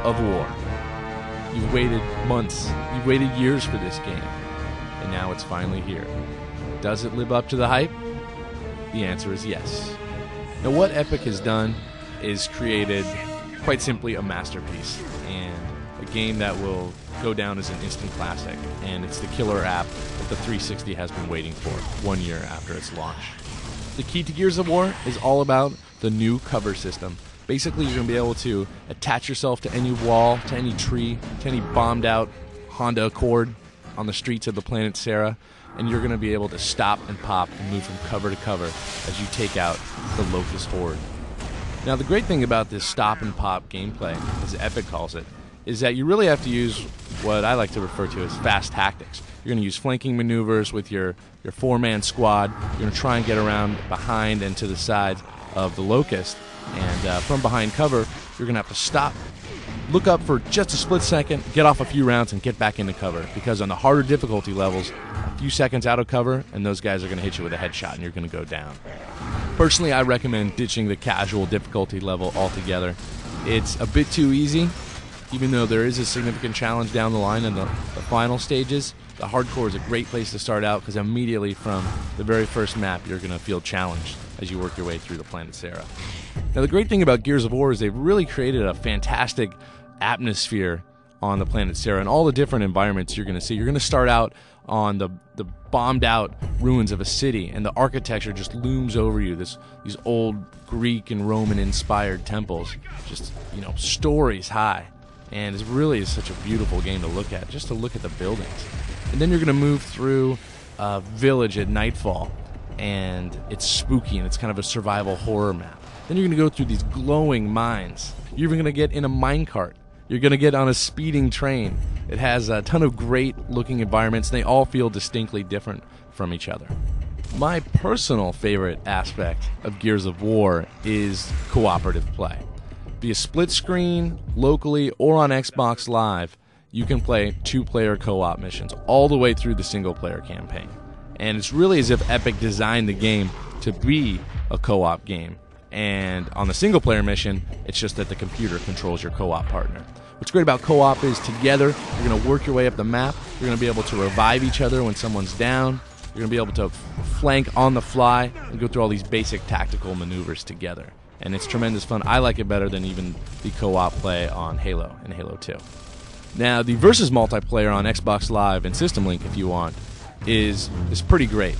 of War. You've waited months, you've waited years for this game, and now it's finally here. Does it live up to the hype? The answer is yes. Now, what Epic has done is created, quite simply, a masterpiece, and a game that will go down as an instant classic, and it's the killer app that the 360 has been waiting for 1 year after its launch. The key to Gears of War is all about the new cover system. Basically, you're going to be able to attach yourself to any wall, to any tree, to any bombed out Honda Accord on the streets of the planet Sarah, and you're going to be able to stop and pop and move from cover to cover as you take out the Locust Horde. Now, the great thing about this stop and pop gameplay, as Epic calls it, is that you really have to use what I like to refer to as fast tactics. You're going to use flanking maneuvers with your four-man squad. You're going to try and get around behind and to the sides of the Locust. And from behind cover, you're going to have to stop, look up for just a split second, get off a few rounds, and get back into cover. Because on the harder difficulty levels, a few seconds out of cover, and those guys are going to hit you with a headshot, and you're going to go down. Personally, I recommend ditching the casual difficulty level altogether. It's a bit too easy, even though there is a significant challenge down the line in the final stages. The hardcore is a great place to start out, because immediately from the very first map, you're going to feel challenged as you work your way through the planet Sarah. Now, the great thing about Gears of War is they've really created a fantastic atmosphere on the planet Sarah and all the different environments you're going to see. You're going to start out on the bombed out ruins of a city, and the architecture just looms over you, these old Greek and Roman inspired temples, just, stories high. And it really is such a beautiful game to look at, just to look at the buildings. And then you're going to move through a village at nightfall, and it's spooky, and it's kind of a survival horror map. Then you're going to go through these glowing mines. You're even going to get in a minecart. You're going to get on a speeding train. It has a ton of great-looking environments, and they all feel distinctly different from each other. My personal favorite aspect of Gears of War is cooperative play. Via split screen, locally, or on Xbox Live, you can play two-player co-op missions all the way through the single-player campaign. And it's really as if Epic designed the game to be a co-op game. And on the single-player mission, it's just that the computer controls your co-op partner. What's great about co-op is together, you're going to work your way up the map. You're going to be able to revive each other when someone's down. You're going to be able to flank on the fly and go through all these basic tactical maneuvers together. And it's tremendous fun. I like it better than even the co-op play on Halo and Halo 2. Now, the versus multiplayer on Xbox Live and System Link, if you want, is pretty great.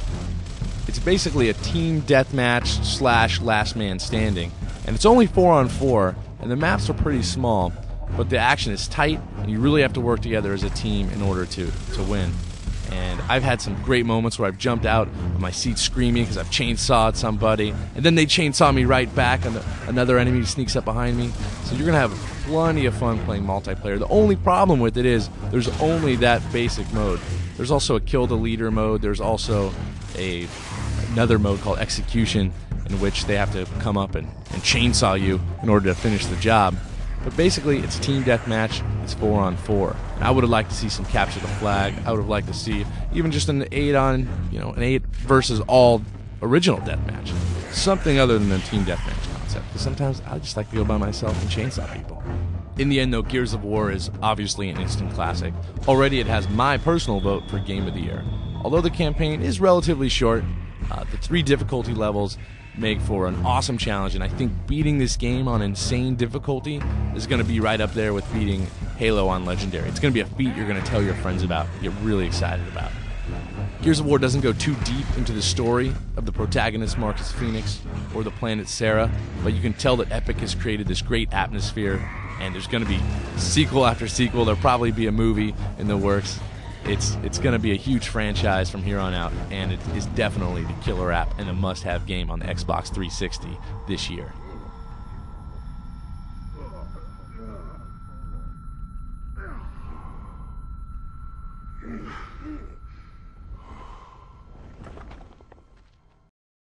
It's basically a team deathmatch / last man standing, and it's only 4-on-4, and the maps are pretty small, but the action is tight, and you really have to work together as a team in order to win. And I've had some great moments where I've jumped out of my seat screaming because I've chainsawed somebody, and then they chainsaw me right back, and another enemy sneaks up behind me. So you're going to have plenty of fun playing multiplayer. The only problem with it is there's only that basic mode. There's also a kill the leader mode. There's also another mode called execution, in which they have to come up and chainsaw you in order to finish the job. But basically, it's team deathmatch. It's 4-on-4. And I would have liked to see some capture the flag. I would have liked to see even just an 8 versus all original deathmatch. Something other than the team deathmatch concept. Because sometimes I just like to go by myself and chainsaw people. In the end, though, Gears of War is obviously an instant classic. Already, it has my personal vote for Game of the Year. Although the campaign is relatively short, the 3 difficulty levels make for an awesome challenge, and I think beating this game on insane difficulty is going to be right up there with beating Halo on Legendary. It's going to be a feat you're going to tell your friends about, get really excited about. Gears of War doesn't go too deep into the story of the protagonist Marcus Phoenix or the planet Sarah, but you can tell that Epic has created this great atmosphere, and there's going to be sequel after sequel. There'll probably be a movie in the works. It's going to be a huge franchise from here on out, and it is definitely the killer app and a must-have game on the Xbox 360 this year.